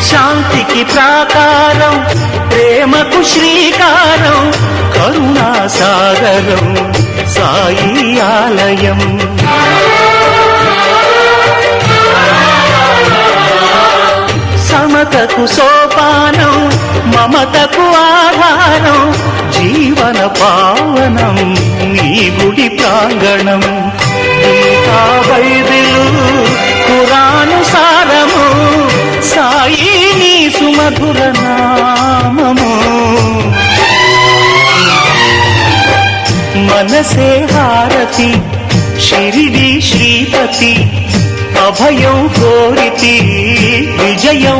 శాంతికి ప్రాకారం, ప్రేమకు శ్రీకారం, కరుణా సాగరం సాయి ఆలయం. సమతకు సోపానం, మమతకు ఆధారం, జీవన పావనం నీ గుడి ప్రాంగణం. గీతా బైబిలు ఖురాను సారము, సాయి నీ సుమధుర నామము. మనసే హారతి, షిరిడి శ్రీపతి, అభయం కోరితి, విజయం